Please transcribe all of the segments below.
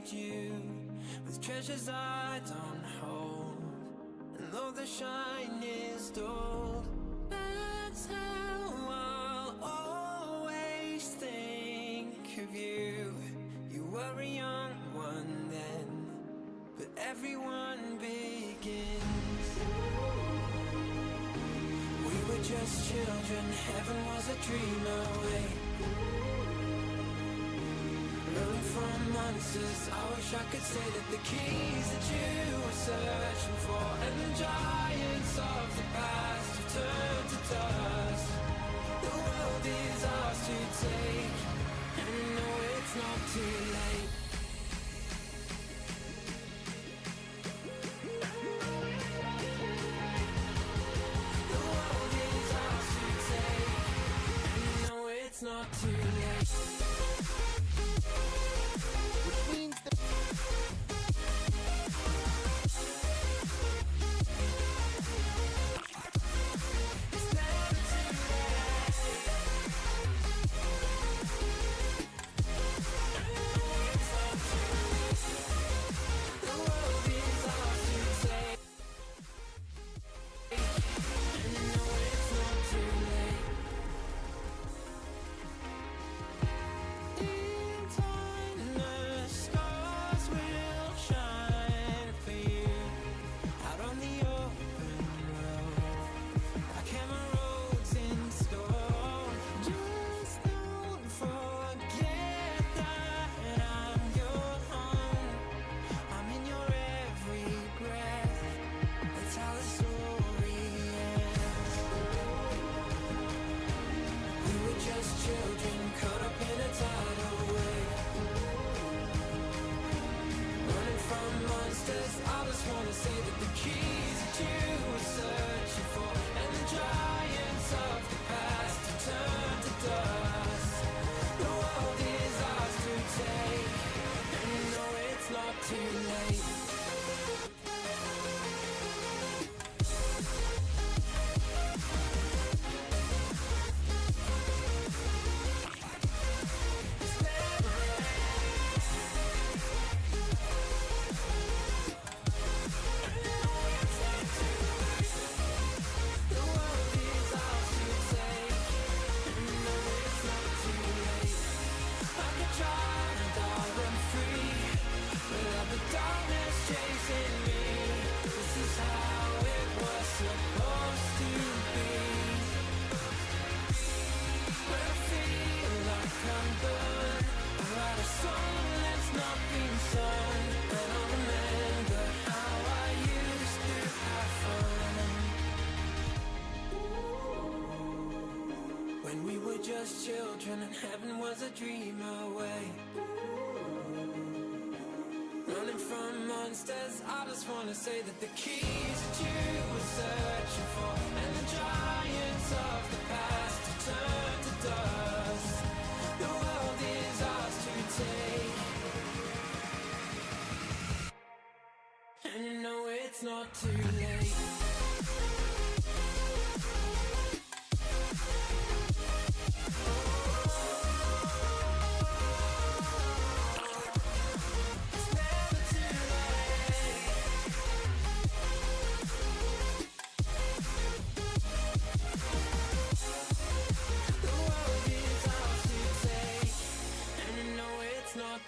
trade you with treasures I don't hold. And though the shine is dulled, that's how I'll always think of you. You were a young one then, but everyone begins. We were just children, heaven was a dream away. Running from monsters, I wish I could say that the keys that you were searching for and the giants of the past have turned to dust. The world is ours to take, and no, it's not too late. The world is ours to take, and no, it's not too late. Children caught up in a tidal wave, running from monsters. I just wanna say that the keys that you were searching for and the giants of the past have turned to dust. The world is ours to take, and you know it's not too late. Just children and heaven was a dream away. Running from monsters, I just wanna say that the keys that you were searching for and the giants of the past have turned to dust. The world is ours to take, and you know it's not too late.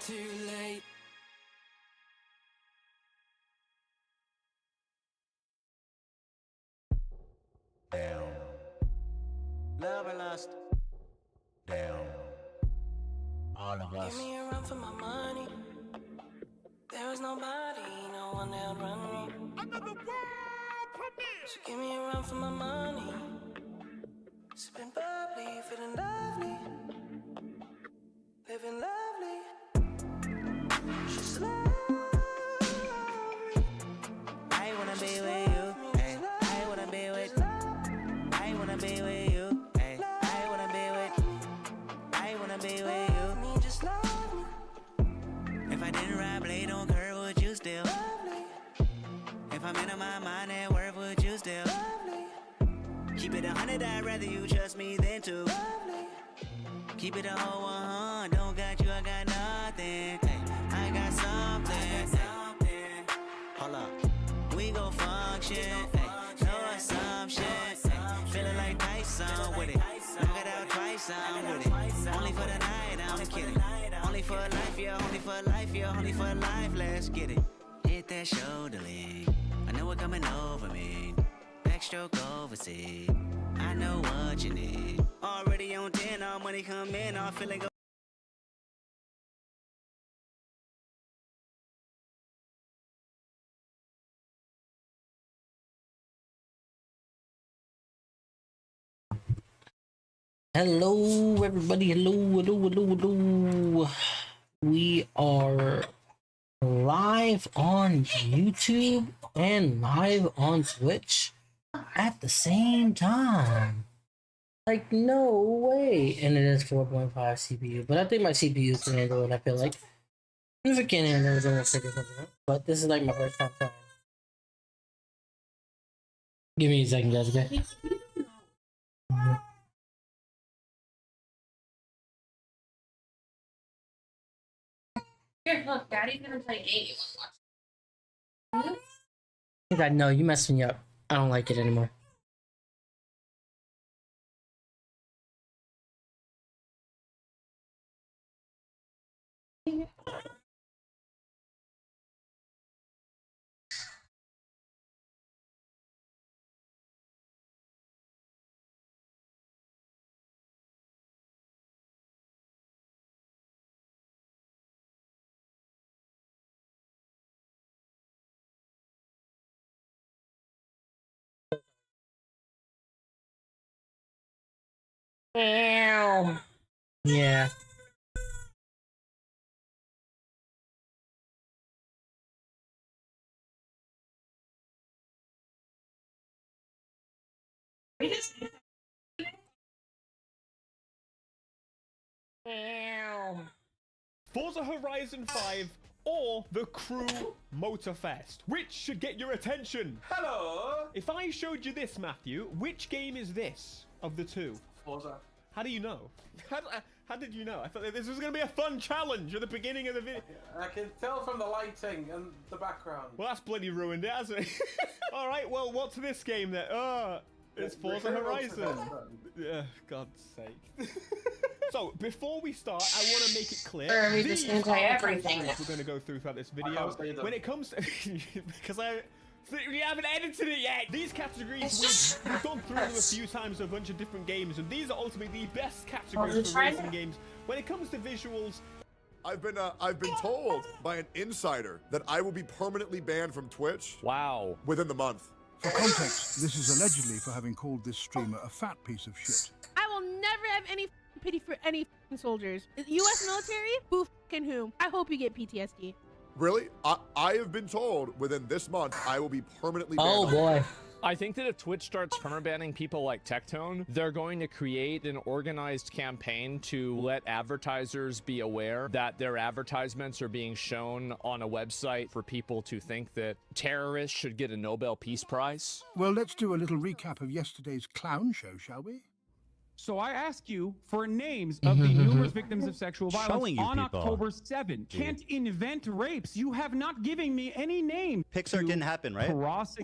Too late. Down. Love or lust. Down. All of us. Give me a run for my money. There is nobody, no one that'll run me. Another world premiere. So give me a run for my money. Sipping bubbly, feeling lovely, living lovely. She's lovely. I wanna be with you. Ay, I wanna be with. I wanna be with you. Ay, I wanna be with. I wanna be with you. Me, just love me. If I didn't ride blade on curve, would you still? Lovely, If I'm in my mind at work, would you still? lovely, Keep it 100, I'd rather you trust me than to. lovely. Keep it a whole 100, don't got you, I got nothing. Ay, I got some I'm with it. Only for the night, I'm kidding. Only for life, yeah, only for life, yeah, only for life, let's get it. Hit that shoulder lean. I know what coming over me. Backstroke overseas. I know what you need. Already on 10, all money come in, all feeling go. Hello, everybody. Hello. We are live on YouTube and live on Twitch at the same time. Like, no way. And it is 4.5 CPU, but I think my CPU can handle it. I feel like if it can handle it, then we'll figure something out. But this is like my first time trying. Give me a second, guys, okay? Here, look, Daddy's gonna play a game. You wanna watch? I know you messed me up. I don't like it anymore. Ow. Yeah. Ow. Forza Horizon 5 or the Crew Motorfest? Which should get your attention? Hello! If I showed you this, Matthew, which game is this of the two? Forza. How do you know? How did you know? I thought this was going to be a fun challenge at the beginning of the video. I can tell from the lighting and the background. Well, that's bloody ruined it, hasn't it? Alright, well, what's this game then? Oh, it's Forza Horizon. Yeah, God's sake. So, before we start, I want to make it clear. Or are we these just are the anti-everything? categories we're going to go through throughout this video. can't say them. When it comes to... because we haven't edited it yet. These categories, we've gone through them a few times, a bunch of different games, and these are ultimately the best categories for racing games. When it comes to visuals, I've been told by an insider that I will be permanently banned from Twitch. Wow. Within the month. For context, this is allegedly for having called this streamer a fat piece of shit. I will never have any pity for any soldiers. U.S. military? Who and whom? I hope you get PTSD. Really? I have been told within this month I will be permanently banned. Oh boy. I think that if Twitch starts permabanning people like Tectone, they're going to create an organized campaign to let advertisers be aware that their advertisements are being shown on a website for people to think that terrorists should get a Nobel Peace Prize. Well, let's do a little recap of yesterday's clown show, shall we? So I ask you for names of the numerous victims of sexual violence on October 7th. Can't invent rapes. You have not given me any name. Pixar didn't happen, right?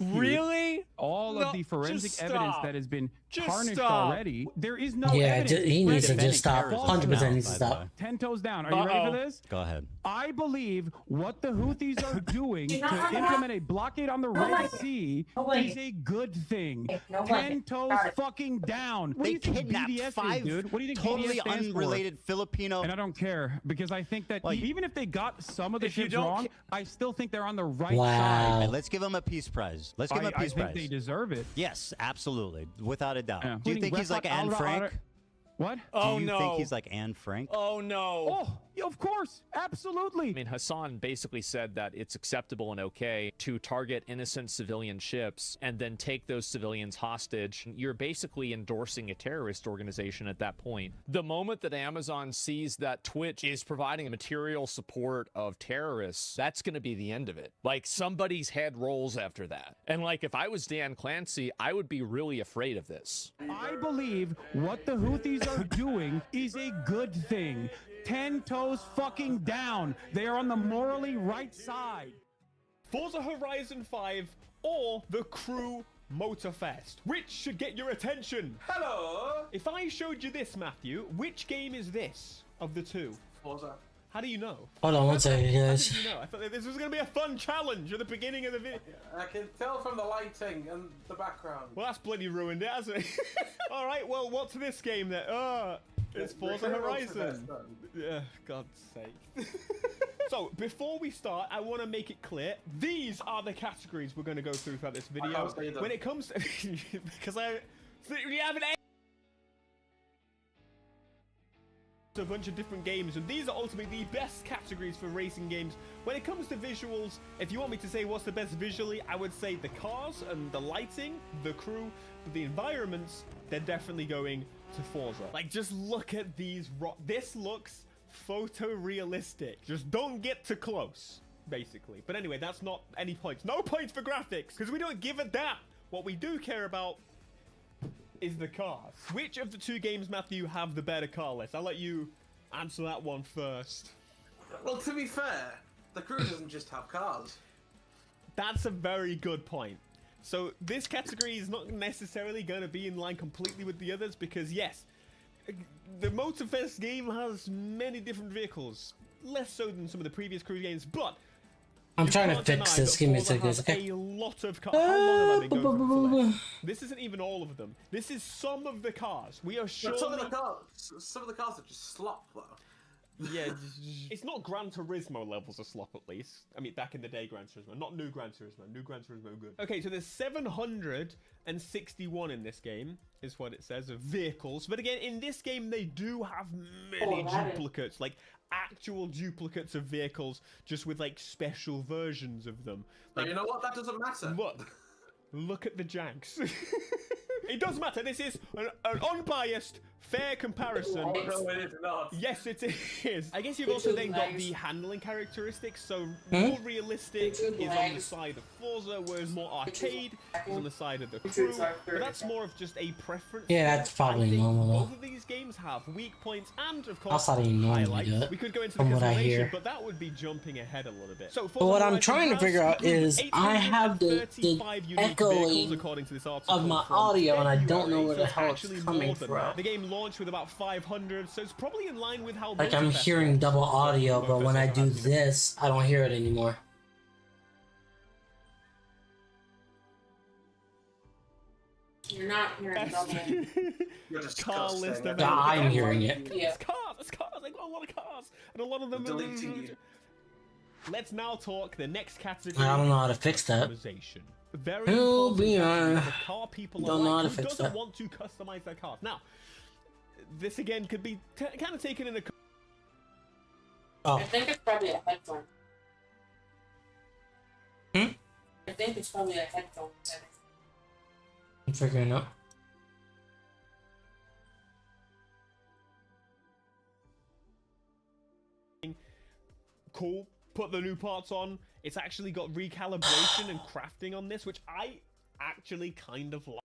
Really? All of the forensic evidence that has been tarnished stop. already. There is no Yeah, evidence. he needs to defending just stop. terrorism 100% needs to now, by the stop. way. 10 toes down. Are you ready for this? Go ahead. I believe what the Houthis are doing to implement a blockade on the Red Sea is a good thing. 10 toes fucking down. What do They you think kidnapped BDS is, 5 dude? What do you think totally BDS stands for? unrelated Filipino. And I don't care because I think that Like, even if they got some of the if you shit don't wrong, I still think they're on the right Wow. side. Hey, let's give them a peace prize. Let's give them a I peace think prize. they deserve it. Yes, absolutely, without a doubt. Yeah. Do you think he's like Anne Frank? What? Oh, Do you no. think he's like Anne Frank? Oh, no. Oh, yeah, of course. Absolutely. I mean, Hassan basically said that it's acceptable and okay to target innocent civilian ships and then take those civilians hostage. You're basically endorsing a terrorist organization at that point. The moment that Amazon sees that Twitch is providing material support of terrorists, that's going to be the end of it. Like, somebody's head rolls after that. And like, if I was Dan Clancy, I would be really afraid of this. I believe what the Houthis are doing is a good thing. 10 toes fucking down. They are on the morally right side. Forza Horizon 5 or the Crew Motorfest, which should get your attention. Hello. If I showed you this, Matthew, which game is this of the two? Forza. How do you know? Hold on one second, guys. How did you know? I thought this was going to be a fun challenge at the beginning of the video. I can tell from the lighting and the background. Well, that's bloody ruined it, hasn't it? All right, well, what's this game then? It's Forza Horizon. Yeah, God's sake. So, before we start, I want to make it clear, these are the categories we're going to go through throughout this video. When it comes to... because we haven't... a bunch of different games, and these are ultimately the best categories for racing games. When it comes to visuals, if you want me to say what's the best visually, I would say the cars and the lighting, the crew, but the environments, they're definitely going to Forza. Like, just look at these this looks photorealistic. Just don't get too close, basically. But anyway, that's not any points. No points for graphics, because we don't give a damn. What we do care about is the cars. Which of the two games, Matthew, have the better car list? I'll let you answer that one first. Well, to be fair, the crew doesn't just have cars. That's a very good point. So this category is not necessarily going to be in line completely with the others because, yes, the Motorfest game has many different vehicles. Less so than some of the previous crew games, but I'm trying to fix this. Give me a second. Okay. A lot of cars. How long have they going for? This isn't even all of them. This is some of the cars. We are sure. Some of the cars are just slop, though. Yeah, it's not Gran Turismo levels of slop, at least. I mean, back in the day, Gran Turismo, not new Gran Turismo. New Gran Turismo, good. Okay, so there's 761 in this game, is what it says, of vehicles. But again, in this game, they do have many duplicates, like actual duplicates of vehicles, just with like special versions of them. Like, but you know what? That doesn't matter. Look at the Jags. It does matter. This is an unbiased, fair comparison. No, it is not. Yes, it is. I guess you've also then got the handling characteristics. So more realistic is on the side of Forza, whereas more arcade is on the side of the crew. But that's more of just a preference. Yeah, that's probably normal. Both of these games have weak points and, of course, highlights. We could go into the customization, but that would be jumping ahead a little bit. So what I'm trying to figure out is I have the echoing of my audio, and I don't know where the hell it's coming from. The game launched with about 500, so it's probably in line with how. Like I'm hearing double audio, but when I do this, I don't hear it anymore. You're not hearing double. You're just car list of I'm hearing it. Yeah. It's cars. They got a lot of cars, and a lot of them are deleting you. Let's now talk the next category. I don't know how to fix that. Very Don't important the car people know how to who fix doesn't that. want to customize their cars. Now, this again could be kind of taken in a. Oh. I think it's probably a headphone. I think it's probably a headphone setting. I'm figuring it out. Cool. Put the new parts on. It's actually got recalibration and crafting on this, which I actually kind of like.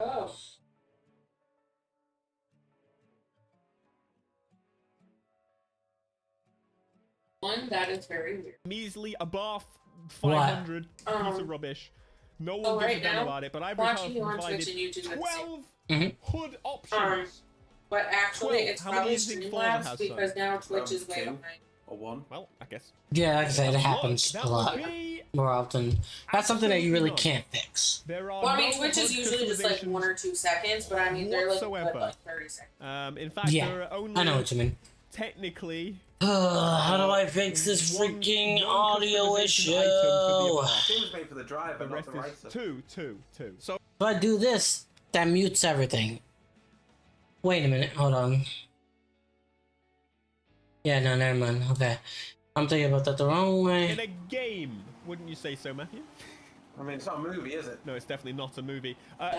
Oh. One, that is very weird. Measly, a bar 500, piece of rubbish. No one gives a damn about it, but I've watching you on Twitch and YouTube 12 hood options. But actually, 12. it's How probably many do you think Forza Streamlabs has, because son? now Twitch is way 2 behind. or 1. Well, I guess. Yeah, like I said, it happens That a lot would be more often. That's something that you really absolutely can't fix. There are Well, I mean, no Twitch is HUD usually just like customizations 1 or 2 seconds, but I mean, they're like, whatsoever. like 30 seconds. In fact, Yeah, there are only I know what you mean. technically. How do I fix this freaking audio issue? Seems made for the driver, The not rest the is writer. two. So If I do this, that mutes everything. Wait a minute, hold on. Yeah, no, never mind. Okay. I'm thinking about that the wrong way. in a game, wouldn't you say so, Matthew? I mean, it's not a movie, is it? No, it's definitely not a movie.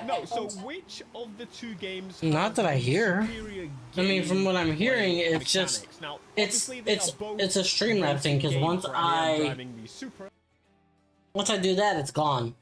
No, so which of the two games? Not have that I hear. superior I mean, from what I'm hearing, gameplay it's just mechanics? Now, it's obviously they are both it's a Streamlabs thing because racing once games right now, I driving the Supra. Once I do that, it's gone.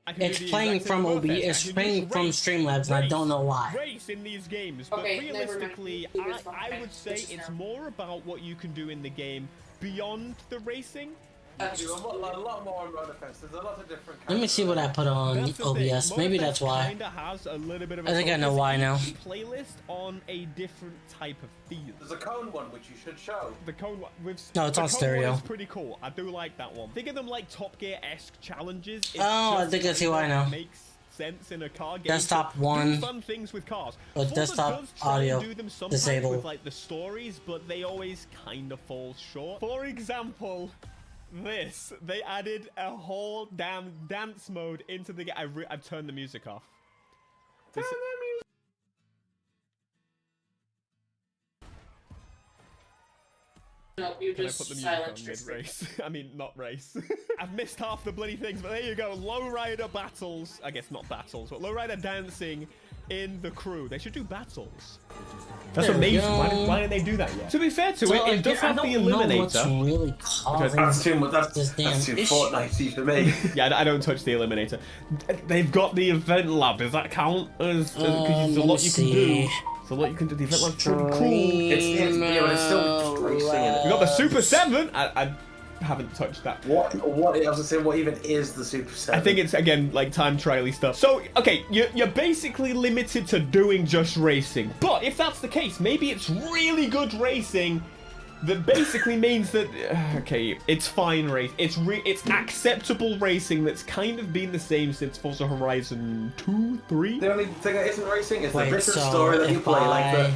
I can do It's the playing exact same from process. OBS. I It's can playing just from race, Streamlabs, and I don't know why. Race in these games, but Okay, never mind. realistically, I would say it's more about what you can do in the game beyond the racing. You do a lot more on Road Offense. There's a lot of different. Let me see what I put on That's the thing. OBS. Maybe that's why. Kinda has a little bit of I think I know focus why each now. Playlist on a different type of feel. There's a cone one which you should show. The cone one with No, it's the on cone stereo. one is pretty cool. I do like that one. Think of them like Top Gear-esque challenges. It's Oh, I just think I see why kinda now. Makes sense in a car game. Desktop to one, do fun things with cars. but Forza desktop does try and audio do them sometimes disabled. with like the stories, but they always kind of fall short. For example, this they added a whole damn dance mode into the game. I've turned the music off. This, No, you Can I just put the music on silenced your mid-race? I mean, not race. I've missed half the bloody things, but there you go. Lowrider battles. I guess not battles, but lowrider dancing in the crew. They should do battles. That's There we amazing. go. Why didn't they do that yet? To be fair to So, it, it does have the What's Eliminator. really causing That's too much. this damn too issue. Fortnite for me. Yeah, I don't touch the Eliminator. They've got the Event Lab. Does that count as? Because there's a lot you can do. There's a lot you can do. The Event Lab's pretty cool. Yeah, but it's still just racing in it. We got the Super 7. I haven't touched that. What? I was gonna say, what even is the Super 7? I think it's, again, like time trial-y stuff. So, okay, you're basically limited to doing just racing. But if that's the case, maybe it's really good racing that basically means that, okay, it's fine race. It's acceptable racing that's kind of been the same since Forza Horizon 2, 3. The only thing that isn't racing is the Wait, different so story that you if play. Like the. I-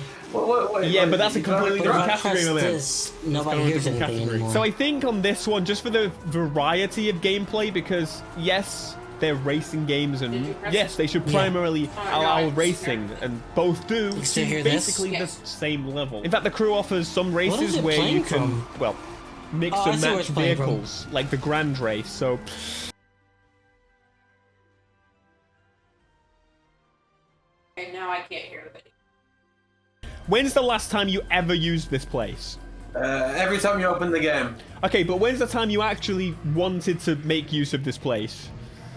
Yeah, but that's a you can't completely play- different category, my man. This, nobody It's hears kind of a different anything anymore. So I think on this one, just for the variety of gameplay, because yes, they're racing games, and yes, they should primarily allow racing, and both do You still to hear this? basically the same level. In fact, the crew offers some What is races it where you playing can, from? well, mix Oh, I and see where match it's playing from. vehicles, like the Grand Race. So Okay, now I can't hear the video. when's the last time you ever used this place? Every time you open the game. Okay, but when's the time you actually wanted to make use of this place?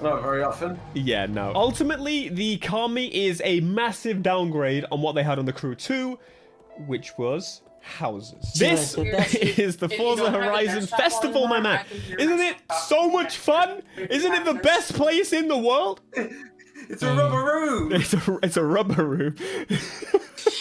Not very often. Yeah, no. Ultimately, the Kami is a massive downgrade on what they had on the Crew 2, which was houses. This is the Forza Horizon Festival, my man. Isn't it so much fun? Isn't it the best place in the world? It's a rubber room. It's a rubber room.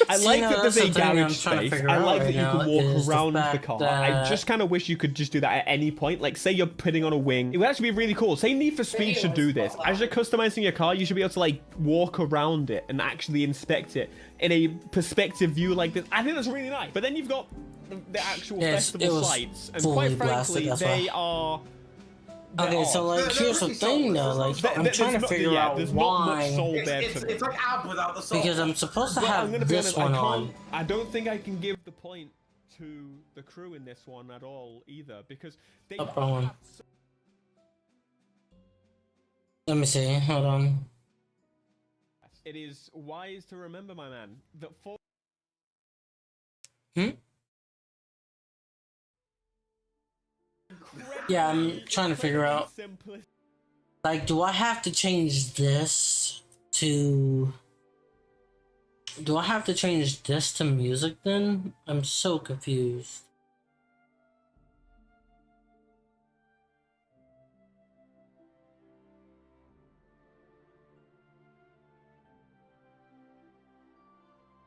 I See, like no, that there's that's a the thing I'm garage trying to space. figure I out like right that you now can walk is the around the fact car. that- I just kind of wish you could just do that at any point. Like, say you're putting on a wing. It would actually be really cool. Say Need for Speed should do this. As you're customizing your car, you should be able to, like, walk around it and actually inspect it in a perspective view like this. I think that's really nice. But then you've got the actual Yes, it festival was sites. And fully quite blasted, frankly, that's they why. are... Okay, so like, here's the thing though, like, I'm trying to figure out there's not much why. soul there It's to me. like Ab without the soul. Because I'm supposed to Well, I'm have gonna be this honest, one on. I don't think I can give the point to the Crew in this one at all either, because they Up on one. have so- Let me see. Hold on. It is wise to remember, my man, that for Yeah, I'm trying to figure out. simplistic. Like, do I have to change this to? Do I have to change this to music then? I'm so confused.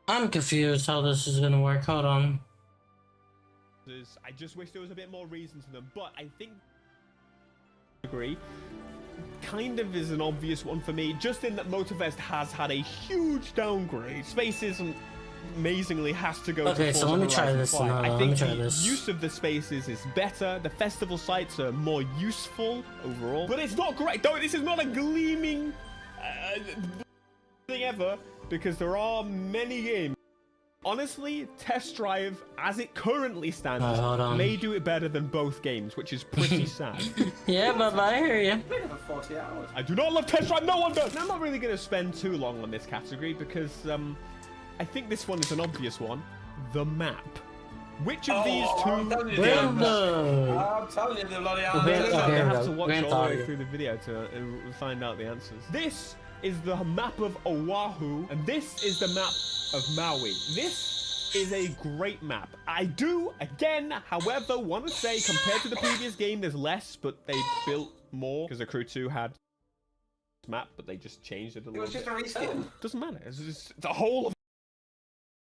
I'm confused how this is gonna work. Hold on. I just wish there was a bit more reason to them, but I think agree kind of is an obvious one for me, just in that Motorfest has had a huge downgrade. Spaces amazingly has to go Okay, to so Forza let me try Horizon this 5. and, I let think me try the this. use of the spaces is better. The festival sites are more useful overall, but it's not great. This is not a gleaming thing ever, because there are many games. Honestly, Test Drive, as it currently stands, hold on. may do it better than both games, which is pretty sad. Yeah, but I hear you. Been here for 40 hours. I do not love Test Drive, no one does! And I'm not really going to spend too long on this category, because I think this one is an obvious one. The map. Which of these two? I'm telling you, the bloody They have to watch all the way through the video to find out the answers. This is the map of Oahu, and this is the map of Maui. This is a great map. I do, again, however, want to say compared to the previous game, there's less, but they built more because the Crew 2 had map, but they just changed it a little bit. It was just a reskin. Doesn't matter. It's just the whole of.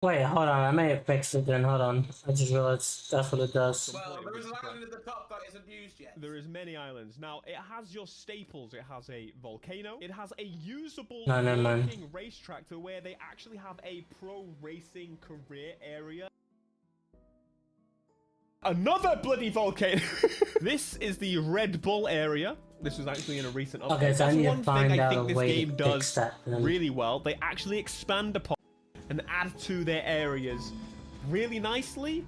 Wait, hold on. I may have fixed it then. Hold on. I just realized that's what it does. Well, there is an island at the top that isn't used yet. There is many islands. Now, it has your staples. It has a volcano. It has a usable working racetrack to where they actually have a pro racing career area. Another bloody volcano. This is the Red Bull area. This was actually in a recent update. Okay, so I need to find out a way to fix that. Really well. They actually expand upon and add to their areas really nicely.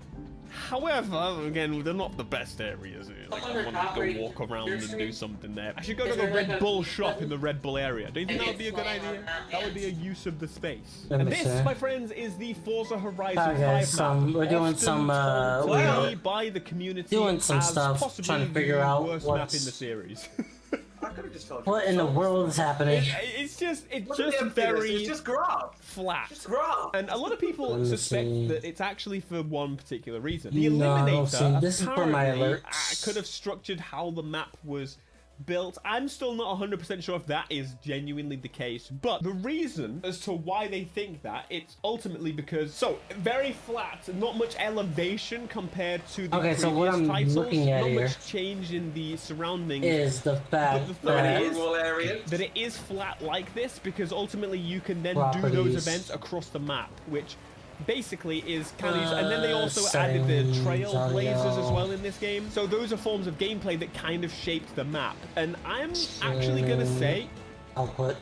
However, again, they're not the best areas. Like, I want to go walk around and do something there. I should go to the Red Bull shop in the Red Bull area. Do you think that would be a good idea? That would be a use of the space. And this, my friends, is the Forza Horizon 5 map. We're doing some by the community doing some stuff, trying to figure out worst map in the series. What in the world is happening? It's just very flat. And a lot of people suspect that it's actually for one particular reason. The Eliminator this is for my apparently alerts. could have structured how the map was built. I'm still not 100% sure if that is genuinely the case, but the reason as to why they think that, it's ultimately because, so, very flat, not much elevation compared to the previous so what I'm titles, looking at not here much change in the surroundings. is the fact that it is flat like this, because ultimately you can then do those events across the map, which basically is kind of and then they also added the trailblazers as well in this game, so those are forms of gameplay that kind of shaped the map. And I'm actually gonna say output,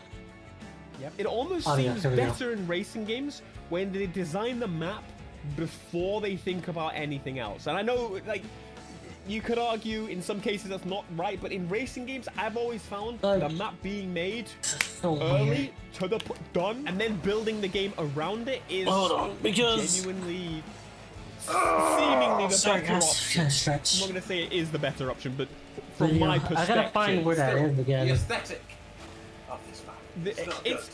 it almost seems better in racing games when they design the map before they think about anything else. And I know, like, you could argue in some cases that's not right, but in racing games, I've always found the map being made early to the done, and then building the game around it is genuinely seemingly the better option. I'm not gonna say it is the better option, but from my perspective, I gotta find where that is again. The aesthetic of this map.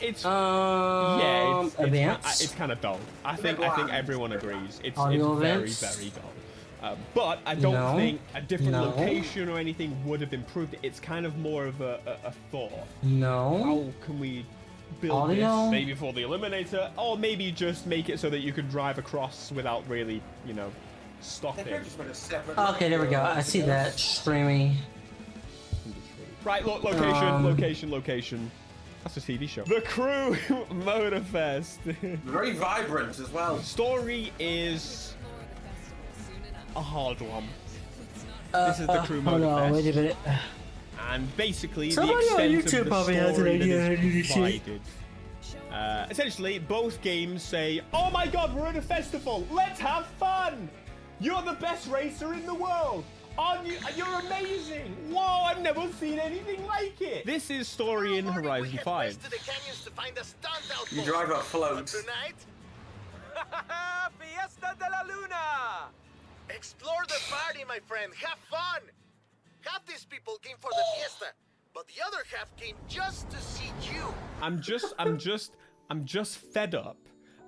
It's advanced. it's kind of dull. I think everyone agrees. It's very dull. But I don't think a different location or anything would have improved it. It's kind of more of a thought. How can we build this? Maybe for the Eliminator, or maybe just make it so that you could drive across without really, stopping. Okay, there we go. I see that streaming. Right, location. That's a TV show. The Crew Motorfest. Very vibrant as well. Story is a hard one. This is the Crew Motorfest. Wait a minute. And basically, somebody the extent on YouTube of the probably has an story idea that how is to see. provided. Essentially, both games say, "Oh my God, we're at a festival. Let's have fun. You're the best racer in the world. Aren't you? You're amazing. Whoa, I've never seen anything like it." This is story in Horizon 5. You drive a float. Tonight? Fiesta de la Luna! Explore the party, my friend. Have fun. Half these people came for the fiesta, but the other half came just to see you. I'm just fed up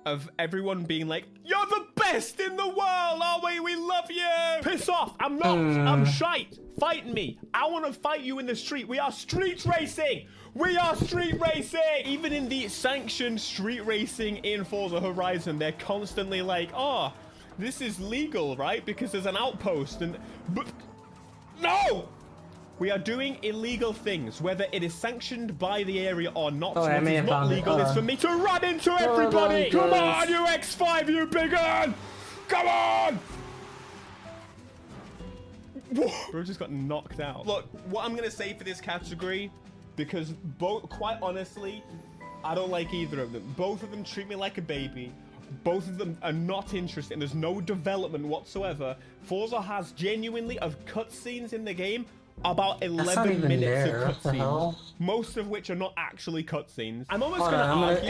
of everyone being like, "You're the best in the world, aren't we? We love you." Piss off. I'm not. I'm shite. Fight me. I want to fight you in the street. We are street racing. We are street racing. Even in the sanctioned street racing in Forza Horizon, they're constantly like, "Oh, this is legal, right? Because there's an outpost." But no! We are doing illegal things, whether it is sanctioned by the area or not. So what is not legal is for me to run into everybody. Come on, you X5, you big un! Come on! Bro just got knocked out. Look, what I'm gonna say for this category, because quite honestly, I don't like either of them. Both of them treat me like a baby. Both of them are not interesting. There's no development whatsoever. Forza has genuinely, of cutscenes in the game, about 11 minutes of cutscenes, most of which are not actually cutscenes. I'm almost gonna argue